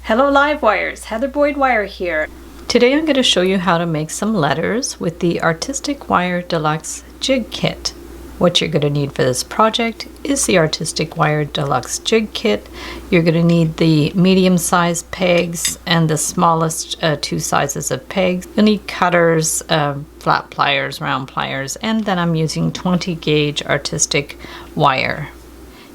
Hello live wires, Heather Boyd Wire here. Today I'm going to show you how to make some letters with the Artistic Wire Deluxe Jig Kit. What you're going to need for this project is the Artistic Wire Deluxe Jig Kit. You're going to need the medium-sized pegs and the smallest two sizes of pegs. You'll need cutters, flat pliers, round pliers, and then I'm using 20 gauge artistic wire.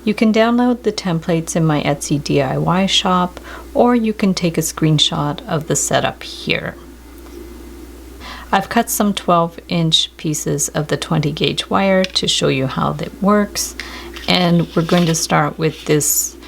You can download the templates in my Etsy DIY shop, or you can take a screenshot of the setup here. I've cut some 12-inch pieces of the 20 gauge wire to show you how that works, and we're going to start with this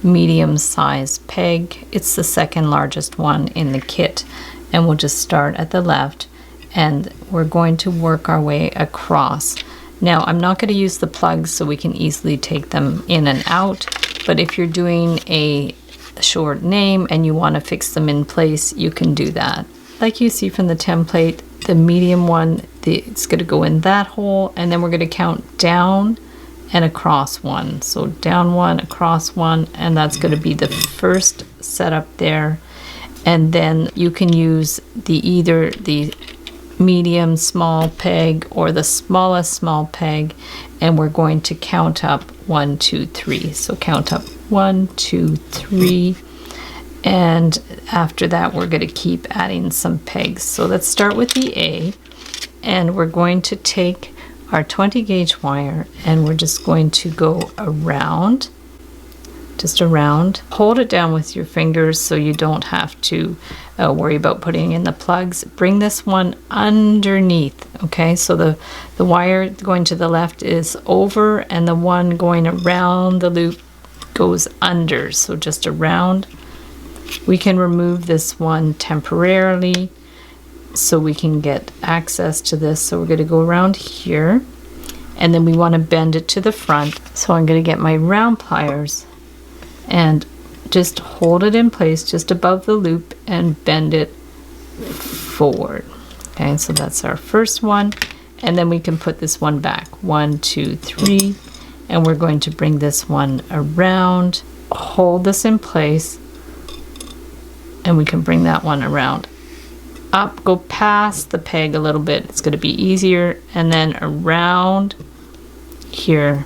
medium-sized peg. It's the second largest one in the kit, and we'll just start at the left, and we're going to work our way across. Now, I'm not going to use the plugs so we can easily take them in and out, but if you're doing a short name and you want to fix them in place, you can do that. Like you see from the template, the medium one, it's going to go in that hole, and then we're going to count down and across one. So down one, across one, and that's going to be the first setup there. And then you can use either the medium small peg or the smallest small peg, and we're going to count up 1, 2, 3. So count up 1, 2, 3, and after that we're going to keep adding some pegs. So let's start with the A, and we're going to take our 20 gauge wire and we're just going to go around, just around. Hold it down with your fingers so you don't have to worry about putting in the plugs. Bring this one underneath, okay? So the wire going to the left is over, and the one going around the loop goes under, so just around. We can remove this one temporarily so we can get access to this. So we're going to go around here, and then we want to bend it to the front. So I'm going to get my round pliers and just hold it in place just above the loop and bend it forward. Okay, so that's our first one, and then we can put this one back. 1, 2, 3, and we're going to bring this one around, hold this in place, and we can bring that one around. Up, go past the peg a little bit, it's going to be easier, and then around here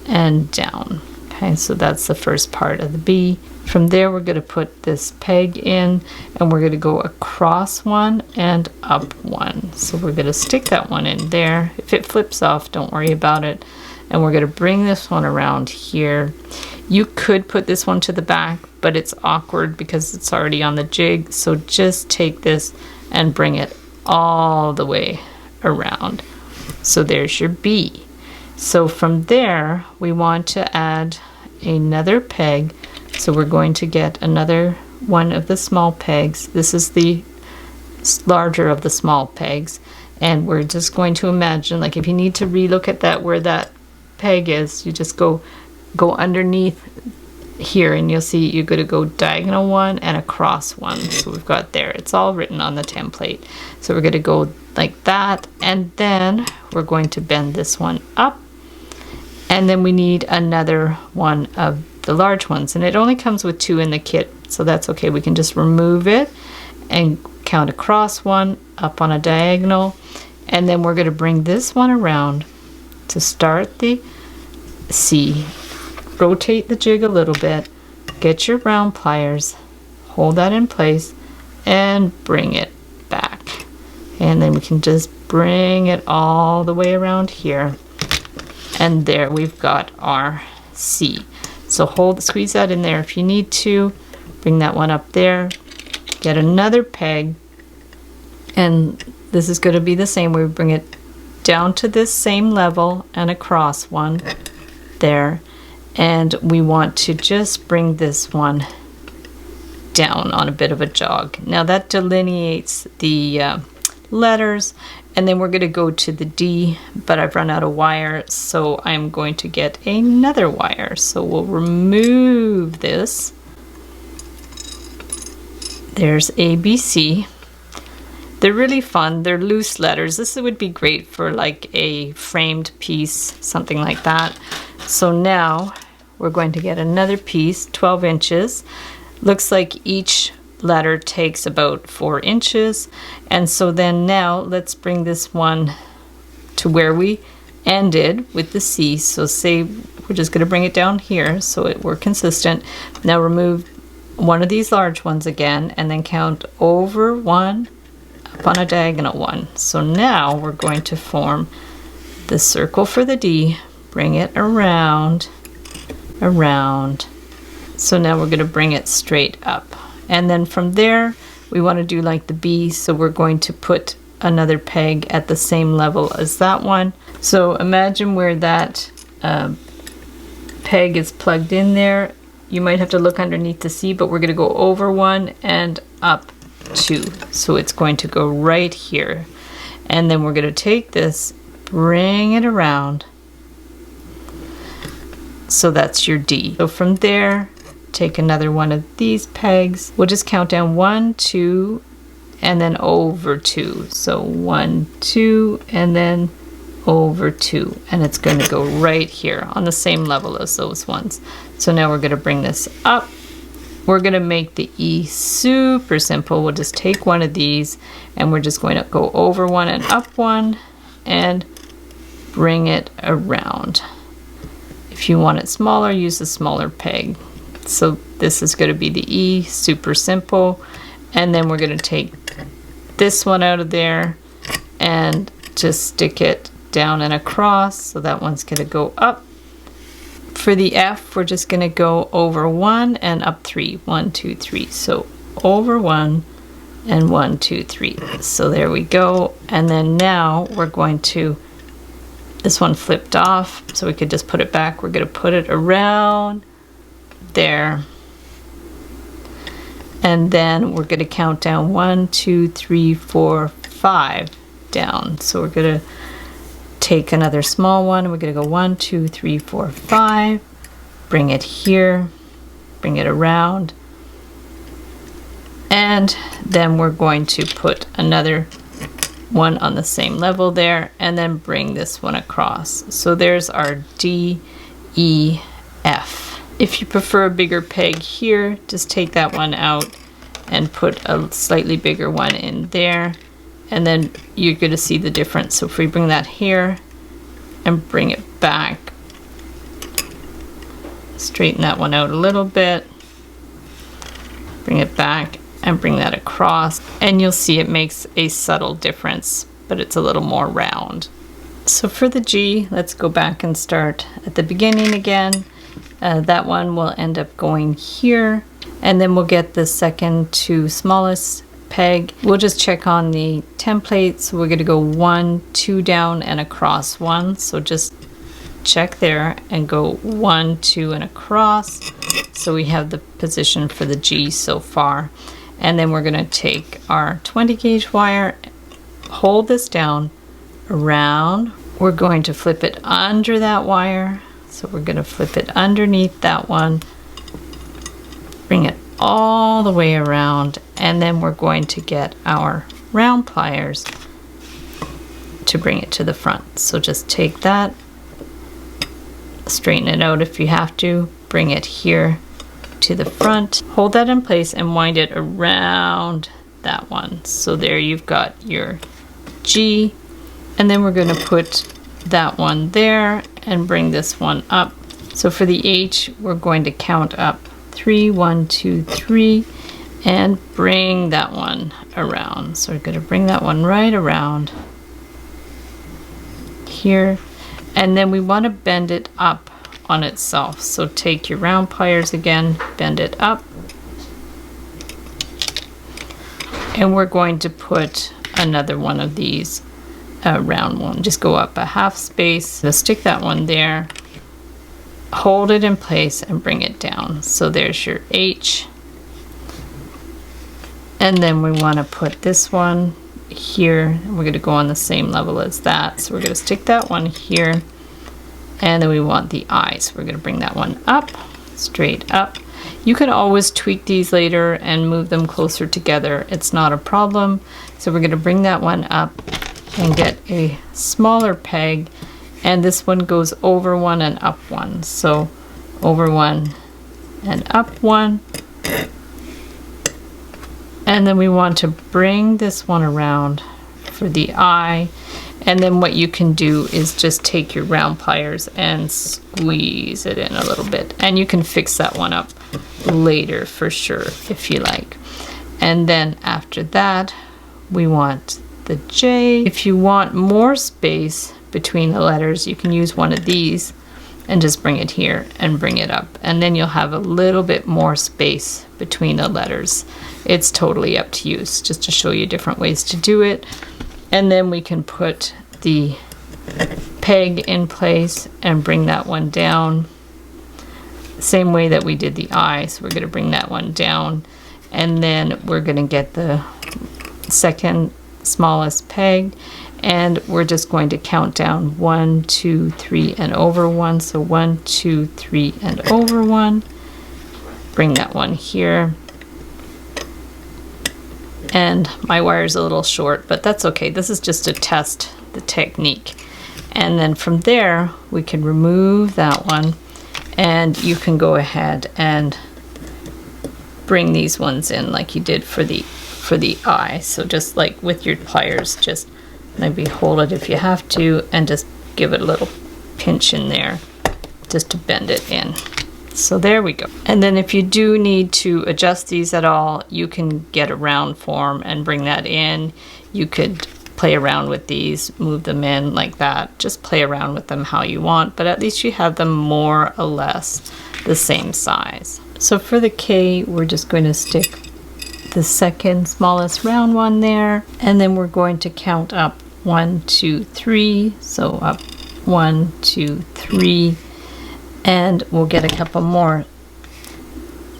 and down. Okay, so that's the first part of the B. From there we're going to put this peg in, and we're going to go across one and up one. So we're going to stick that one in there. If it flips off, don't worry about it. And we're going to bring this one around here. You could put this one to the back, but it's awkward because it's already on the jig. So just take this and bring it all the way around. So there's your B. So from there, we want to add another peg. So we're going to get another one of the small pegs. This is the larger of the small pegs. And we're just going to imagine, like if you need to relook at that where that peg is, you just go underneath here, and you'll see you're going to go diagonal one and across one. So we've got there. It's all written on the template. So we're going to go like that, and then we're going to bend this one up. And then we need another one of the large ones, and it only comes with 2 in the kit, so that's okay. We can just remove it and count across one, up on a diagonal, and then we're going to bring this one around to start the C. Rotate the jig a little bit, get your round pliers, hold that in place, and bring it back. And then we can just bring it all the way around here. And there we've got our C. So squeeze that in there if you need to. Bring that one up there. Get another peg. And this is going to be the same. We bring it down to this same level and across one there. And we want to just bring this one down on a bit of a jog. Now that delineates the letters, and then we're going to go to the D, but I've run out of wire, so I'm going to get another wire. So we'll remove this. There's A, B, C. They're really fun. They're loose letters. This would be great for like a framed piece, something like that. So now we're going to get another piece, 12 inches. Looks like each letter takes about 4 inches. And so then now let's bring this one to where we ended with the C. So say we're just going to bring it down here so we're consistent. Now remove one of these large ones again and then count over 1 up on a diagonal 1. So now we're going to form the circle for the D, bring it around, around. So now we're going to bring it straight up. And then from there, we want to do like the B, so we're going to put another peg at the same level as that one. So imagine where that peg is plugged in there. You might have to look underneath to see, but we're going to go over 1 and up 2. So it's going to go right here. And then we're going to take this, bring it around. So that's your D. So from there, take another one of these pegs. We'll just count down 1, 2, and then over 2. So 1, 2, and then over 2. And it's going to go right here on the same level as those ones. So now we're going to bring this up. We're going to make the E super simple. We'll just take one of these and we're just going to go over 1 and up 1 and bring it around. If you want it smaller, use a smaller peg. So this is going to be the E, super simple. And then we're going to take this one out of there and just stick it down and across. So that one's going to go up. For the F, we're just going to go over 1 and up 3. 1, 2, 3. So over 1 and 1, 2, 3. So there we go. And then now we're going to, this one flipped off, so we could just put it back. We're going to put it around there. And then we're going to count down 1, 2, 3, 4, 5 down. So we're going to take another small one. We're going to go 1, 2, 3, 4, 5. Bring it here. Bring it around. And then we're going to put another one on the same level there and then bring this one across. So there's our D, E, F. If you prefer a bigger peg here, just take that one out and put a slightly bigger one in there, and then you're going to see the difference. So if we bring that here and bring it back, straighten that one out a little bit, bring it back and bring that across, and you'll see it makes a subtle difference, but it's a little more round. So for the G, let's go back and start at the beginning again. That one will end up going here, and then we'll get the second to smallest peg. We'll just check on the template. So we're going to go 1, 2 down and across 1. So just check there and go 1, 2 and across. So we have the position for the G so far. And then we're going to take our 20 gauge wire, hold this down around. We're going to flip it under that wire. So we're going to flip it underneath that one, bring it all the way around, and then we're going to get our round pliers to bring it to the front. So just take that, straighten it out if you have to, bring it here to the front, hold that in place and wind it around that one. So there you've got your G, and then we're going to put that one there and bring this one up. So for the H, we're going to count up 3, 1, 2, 3, and bring that one around. So we're going to bring that one right around here, and then we want to bend it up on itself. So take your round pliers again, bend it up, and we're going to put another one of these round one. Just go up a half space, so stick that one there, hold it in place and bring it down. So there's your H, and then we want to put this one here, and we're going to go on the same level as that. So we're going to stick that one here, and then we want the I, so we're going to bring that one up, straight up. You can always tweak these later and move them closer together. It's not a problem. So we're going to bring that one up and get a smaller peg, and this one goes over 1 and up 1. So over 1 and up 1, And then we want to bring this one around for the eye. And then what you can do is just take your round pliers and squeeze it in a little bit. And you can fix that one up later for sure if you like. And then after that, we want the J. If you want more space between the letters, you can use one of these and just bring it here and bring it up. And then you'll have a little bit more space between the letters. It's totally up to you. It's just to show you different ways to do it. And then we can put the peg in place and bring that one down. Same way that we did the eye. So we're going to bring that one down. And then we're going to get the second smallest peg. And we're just going to count down 1, 2, 3, and over 1. So 1, 2, 3, and over 1. Bring that one here. And my wire is a little short, but that's okay. This is just to test the technique. And then from there, we can remove that one, and you can go ahead and bring these ones in like you did for the eye. So just like with your pliers, just maybe hold it if you have to, and just give it a little pinch in there just to bend it in. So there we go. And then if you do need to adjust these at all, you can get a round form and bring that in. You could play around with these, move them in like that. Just play around with them how you want, but at least you have them more or less the same size. So for the K, we're just going to stick the second smallest round one there, and then we're going to count up 1, 2, 3. So up 1, 2, 3. And we'll get a couple more.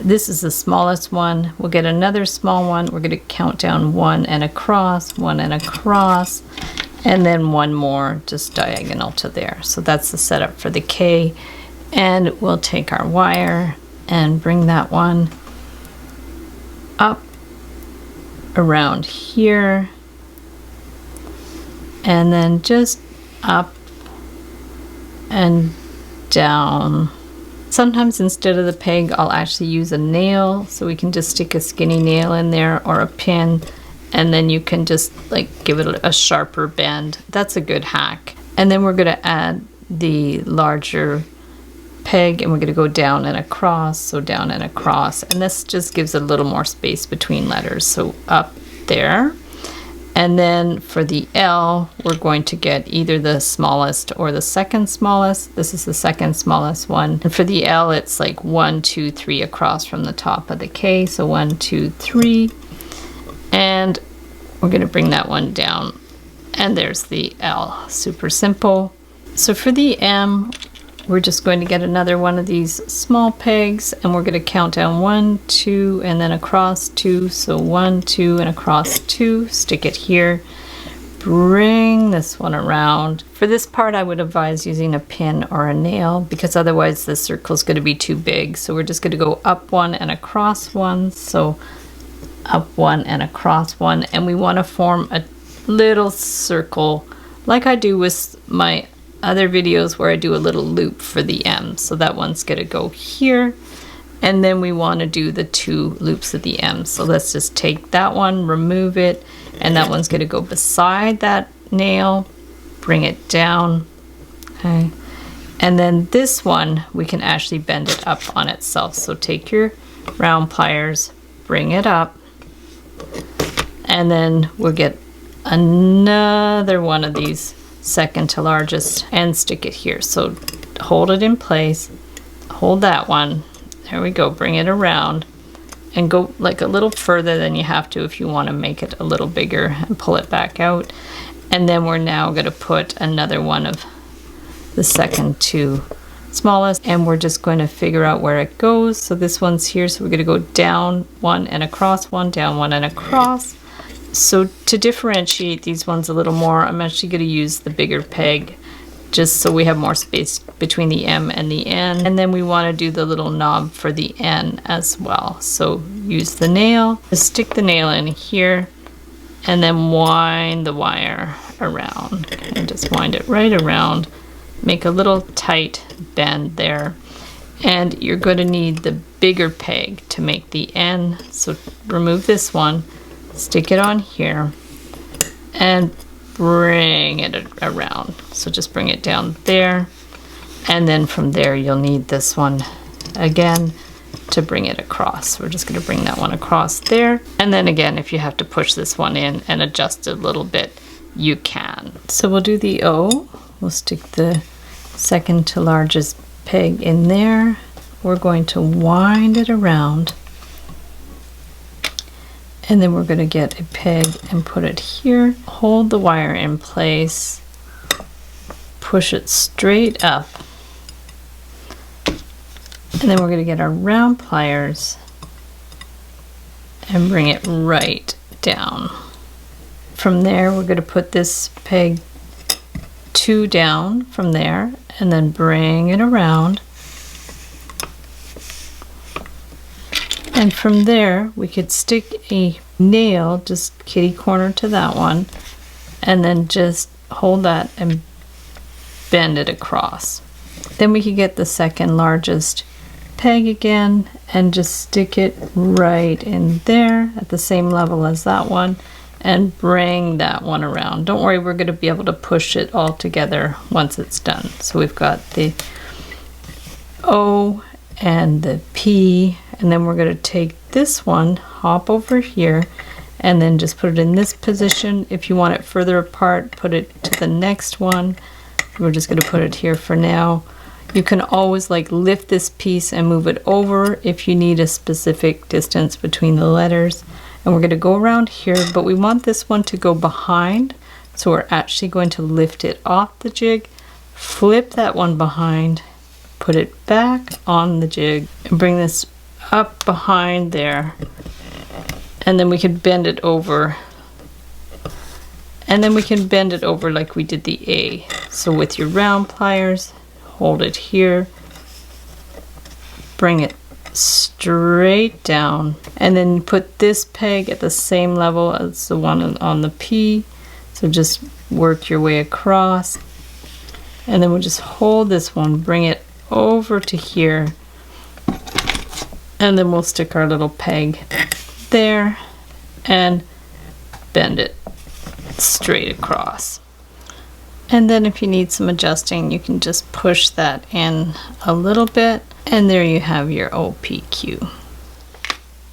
This is the smallest one. We'll get another small one. We're going to count down 1 and across, 1 and across, and then one more just diagonal to there. So that's the setup for the K. And we'll take our wire and bring that one up around here, and then just up and down. Sometimes instead of the peg, I'll actually use a nail, so we can just stick a skinny nail in there or a pin, and then you can just like give it a sharper bend. That's a good hack. And then we're going to add the larger peg, and we're going to go down and across, so down and across, and this just gives a little more space between letters, so up there. And then for the L, we're going to get either the smallest or the second smallest. This is the second smallest one. And for the L, it's like 1, 2, 3 across from the top of the K. So 1, 2, 3. And we're going to bring that one down. And there's the L. Super simple. So for the M, we're just going to get another one of these small pegs, and we're going to count down 1, 2, and then across 2. So 1, 2, and across 2. Stick it here. Bring this one around. For this part, I would advise using a pin or a nail, because otherwise the circle is going to be too big. So we're just going to go up 1 and across 1. So up 1 and across 1. And we want to form a little circle like I do with my other videos where I do a little loop for the M. So that one's going to go here, and then we want to do the 2 loops of the M. So let's just take that one, remove it, and that one's going to go beside that nail, bring it down, okay. And then this one, we can actually bend it up on itself. So take your round pliers, bring it up, and then we'll get another one of these second to largest and stick it here. So hold it in place, hold that one, there we go, bring it around and go like a little further than you have to if you want to make it a little bigger, and pull it back out. And then we're now going to put another one of the second to smallest, and we're just going to figure out where it goes. So this one's here, so we're going to go down 1 and across 1, down 1 and across. So to differentiate these ones a little more, I'm actually going to use the bigger peg just so we have more space between the M and the N. And then we want to do the little knob for the N as well. So use the nail, just stick the nail in here, and then wind the wire around. And just wind it right around. Make a little tight bend there. And you're going to need the bigger peg to make the N. So remove this one. stick it on here, and bring it around. So just bring it down there, and then from there you'll need this one again to bring it across. We're just going to bring that one across there, and then again if you have to push this one in and adjust it a little bit, you can. So we'll do the O. We'll stick the second to largest peg in there. We're going to wind it around, and then we're going to get a peg and put it here. Hold the wire in place, push it straight up, and then we're going to get our round pliers and bring it right down. From there we're going to put this peg 2 down from there, and then bring it around. And from there we could stick a nail just kitty corner to that one, and then just hold that and bend it across. Then we could get the second largest peg again and just stick it right in there at the same level as that one, and bring that one around. Don't worry, we're going to be able to push it all together once it's done. So we've got the O and the P, and then we're going to take this one, hop over here, and then just put it in this position. If you want it further apart, put it to the next one. We're just going to put it here for now. You can always like lift this piece and move it over if you need a specific distance between the letters. And we're going to go around here, but we want this one to go behind, so we're actually going to lift it off the jig, flip that one behind, put it back on the jig, and bring this up behind there, and then we can bend it over, and then we can bend it over like we did the A. So with your round pliers, hold it here, bring it straight down, and then put this peg at the same level as the one on the P. So just work your way across, and then we'll just hold this one, bring it over to here, and then we'll stick our little peg there and bend it straight across. And then if you need some adjusting, you can just push that in a little bit, and there you have your OPQ.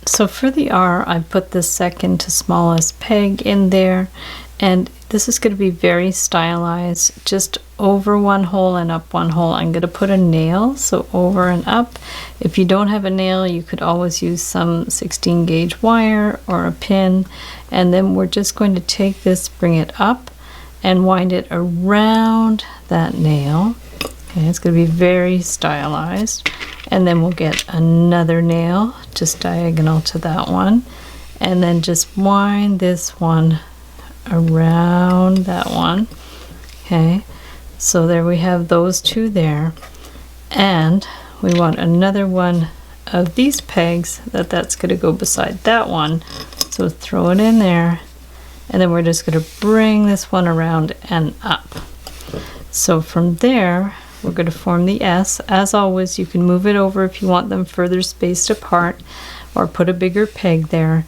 So for the R, I put the second to smallest peg in there, and this is going to be very stylized, just over one hole and up one hole. I'm going to put a nail, so over and up. If you don't have a nail, you could always use some 16 gauge wire or a pin, and then we're just going to take this, bring it up, and wind it around that nail. Okay, it's going to be very stylized. And then we'll get another nail just diagonal to that one, and then just wind this one around that one. Okay, so there we have those two there, and we want another one of these pegs that's going to go beside that one, so throw it in there, and then we're just going to bring this one around and up. So from there we're going to form the S. As always, you can move it over if you want them further spaced apart, or put a bigger peg there.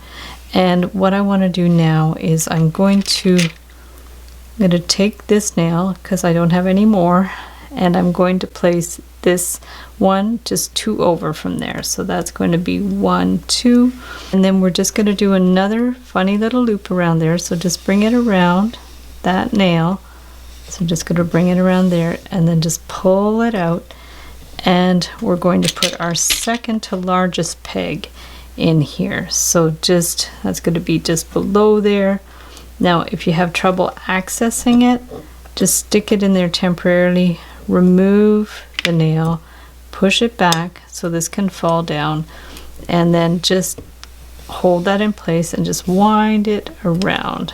And what I want to do now is I'm going to take this nail, because I don't have any more, and I'm going to place this one just 2 over from there. So that's going to be 1, 2, and then we're just going to do another funny little loop around there. So just bring it around that nail. So just going to bring it around there, and then just pull it out, and we're going to put our second to largest peg in here. So just, that's going to be just below there. Now if you have trouble accessing it, just stick it in there temporarily, remove the nail, push it back so this can fall down, and then just hold that in place and just wind it around.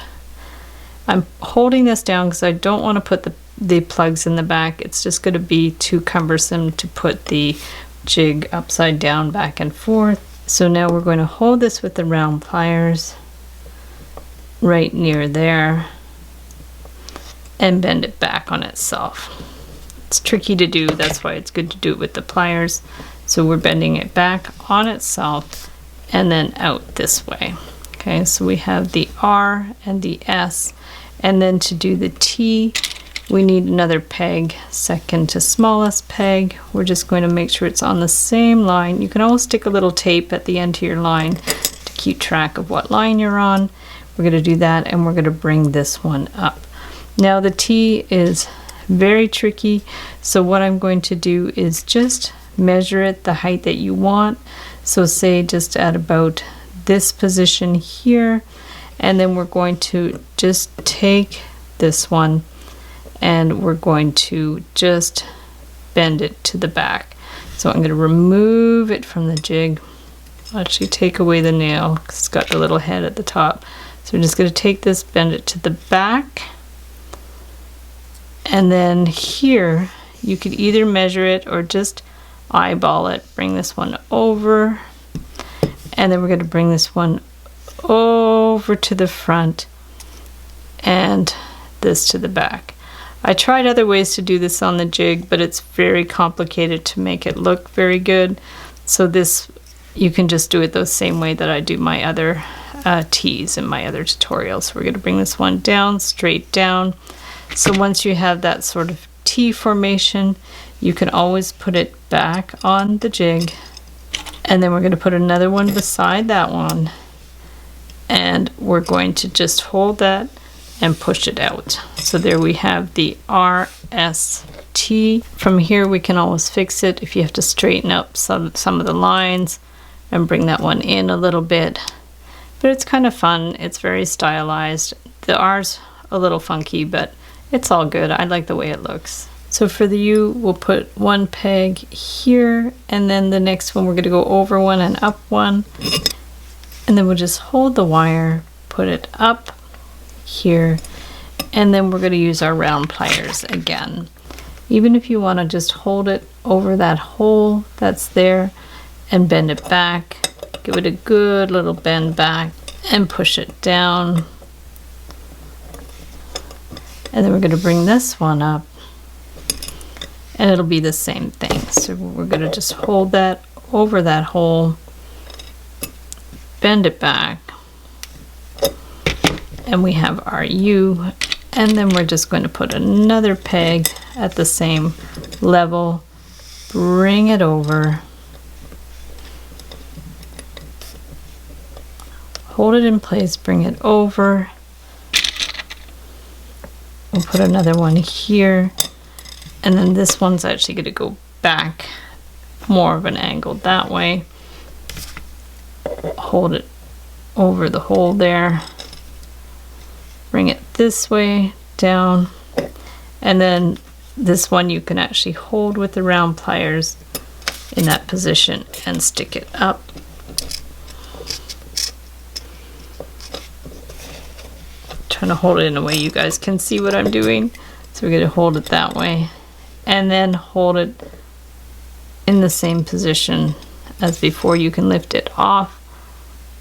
I'm holding this down because I don't want to put the plugs in the back. It's just going to be too cumbersome to put the jig upside down back and forth. So now we're going to hold this with the round pliers right near there and bend it back on itself. It's tricky to do, that's why it's good to do it with the pliers. So we're bending it back on itself and then out this way. Okay, so we have the R and the S, and then to do the T, we need another peg, second to smallest peg. We're just going to make sure it's on the same line. You can always stick a little tape at the end of your line to keep track of what line you're on. We're going to do that, and we're going to bring this one up. Now the T is very tricky, so what I'm going to do is just measure it the height that you want. So say just at about this position here, and then we're going to just take this one and we're going to just bend it to the back. So I'm going to remove it from the jig. I'll actually take away the nail because it's got the little head at the top. So we're just going to take this, bend it to the back, and then here you could either measure it or just eyeball it. Bring this one over, and then we're going to bring this one over to the front and this to the back. I tried other ways to do this on the jig, but it's very complicated to make it look very good. So this, you can just do it the same way that I do my other tees in my other tutorials. So we're going to bring this one down, straight down. So once you have that sort of T formation, you can always put it back on the jig, and then we're going to put another one beside that one, and we're going to just hold that and push it out. So there we have the RST. From here we can always fix it if you have to straighten up some of the lines and bring that one in a little bit. But it's kind of fun. It's very stylized. The R's a little funky, but it's all good. I like the way it looks. So for the U, we'll put one peg here, and then the next one we're going to go over one and up one. And then we'll just hold the wire, put it up here, and then we're going to use our round pliers again. Even if you want to just hold it over that hole that's there and bend it back, give it a good little bend back and push it down. And then we're going to bring this one up, and it'll be the same thing. So we're going to just hold that over that hole, bend it back, and we have our U, and then we're just going to put another peg at the same level, bring it over, hold it in place, bring it over. We'll put another one here, and then this one's actually going to go back more of an angle that way. Hold it over the hole there, bring it this way down, and then this one you can actually hold with the round pliers in that position and stick it up. Trying to hold it in a way you guys can see what I'm doing. So we're going to hold it that way, and then hold it in the same position as before. You can lift it off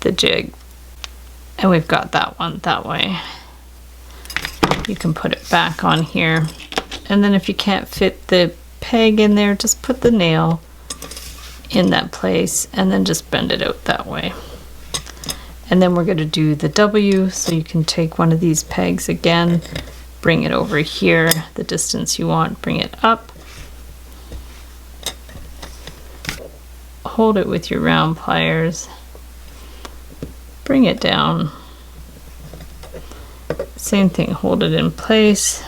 the jig, and we've got that one that way. You can put it back on here, and then if you can't fit the peg in there, just put the nail in that place and then just bend it out that way. And then we're going to do the W, so you can take one of these pegs again, bring it over here, the distance you want, bring it up, hold it with your round pliers, bring it down, same thing, hold it in place,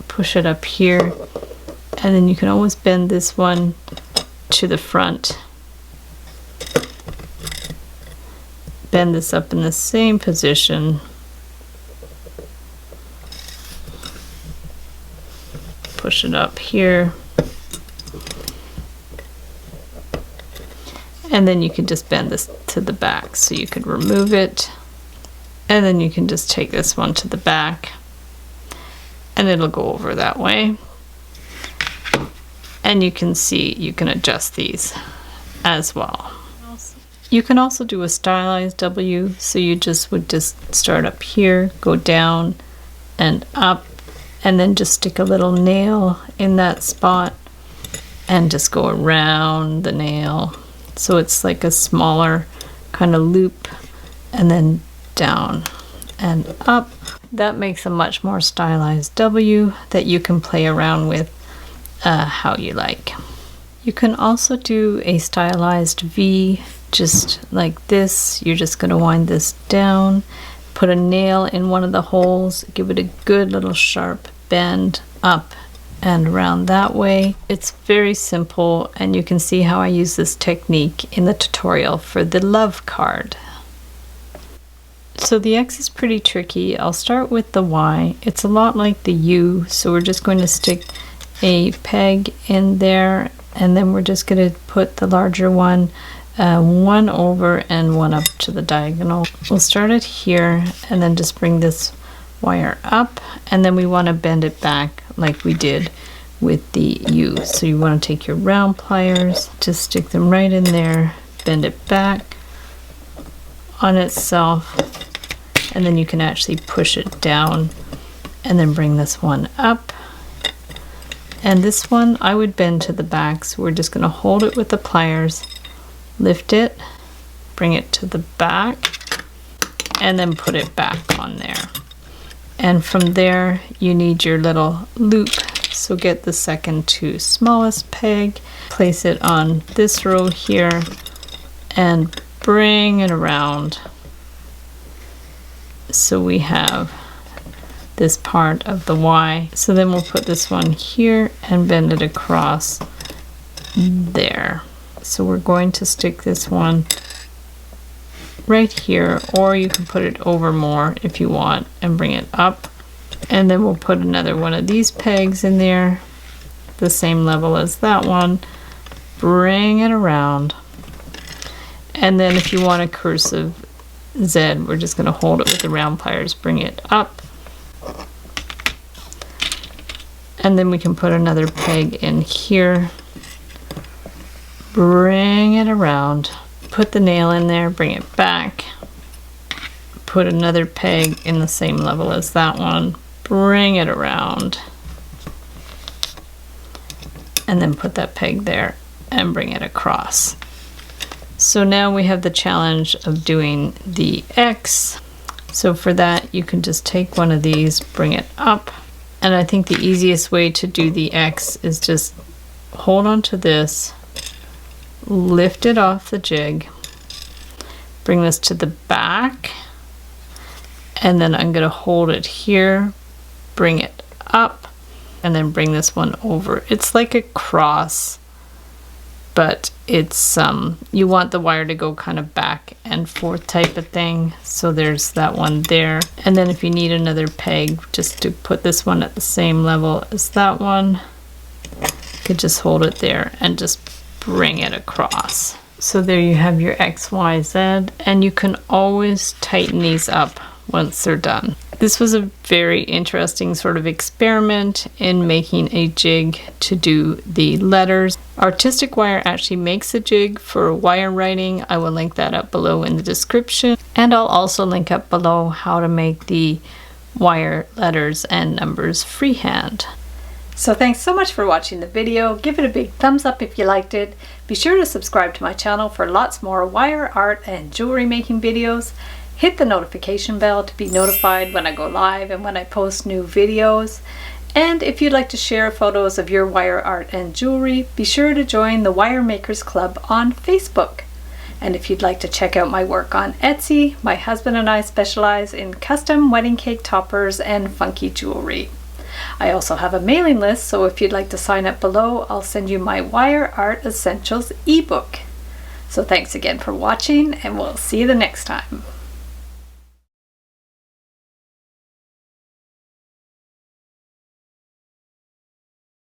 push it up here, and then you can always bend this one to the front. Bend this up in the same position, push it up here, and then you can just bend this to the back. So you could remove it, and then you can just take this one to the back, and it'll go over that way. And you can see you can adjust these as well. You can also do a stylized W, so you would just start up here, go down and up, and then just stick a little nail in that spot and just go around the nail. So it's like a smaller kind of loop, and then down and up. That makes a much more stylized W that you can play around with how you like. You can also do a stylized V just like this. You're just going to wind this down, put a nail in one of the holes, give it a good little sharp bend up and around that way. It's very simple, and you can see how I use this technique in the tutorial for the love card. So the X is pretty tricky. I'll start with the Y. It's a lot like the U, so we're just going to stick a peg in there, and then we're just going to put the larger one one over and one up to the diagonal. We'll start it here and then just bring this wire up, and then we want to bend it back like we did with the U. So you want to take your round pliers, just stick them right in there, bend it back on itself, and then you can actually push it down and then bring this one up. And this one I would bend to the back, so we're just going to hold it with the pliers, lift it, bring it to the back, and then put it back on there. And from there you need your little loop, so get the second to smallest peg, place it on this row here, and bring it around so we have this part of the Y. So then we'll put this one here and bend it across there. So we're going to stick this one right here, or you can put it over more if you want and bring it up. And then we'll put another one of these pegs in there, the same level as that one, bring it around. And then if you want a cursive Z, we're just going to hold it with the round pliers, bring it up. And then we can put another peg in here, bring it around, put the nail in there, bring it back, put another peg in the same level as that one, bring it around, and then put that peg there and bring it across. So now we have the challenge of doing the X. So for that you can just take one of these, bring it up, and I think the easiest way to do the X is just hold on to this, lift it off the jig, bring this to the back, and then I'm going to hold it here, bring it up, and then bring this one over. It's like a cross, but it's you want the wire to go kind of back and forth type of thing. So there's that one there, and then if you need another peg just to put this one at the same level as that one, you could just hold it there and just bring it across. So there you have your X, Y, Z, and you can always tighten these up once they're done. This was a very interesting sort of experiment in making a jig to do the letters. Artistic Wire actually makes a jig for wire writing. I will link that up below in the description, and I'll also link up below how to make the wire letters and numbers freehand. So thanks so much for watching the video. Give it a big thumbs up if you liked it. Be sure to subscribe to my channel for lots more wire art and jewelry making videos. Hit the notification bell to be notified when I go live and when I post new videos. And if you'd like to share photos of your wire art and jewelry, be sure to join the Wire Makers Club on Facebook. And if you'd like to check out my work on Etsy, my husband and I specialize in custom wedding cake toppers and funky jewelry. I also have a mailing list, so if you'd like to sign up below, I'll send you my Wire Art Essentials ebook. So thanks again for watching, and we'll see you the next time.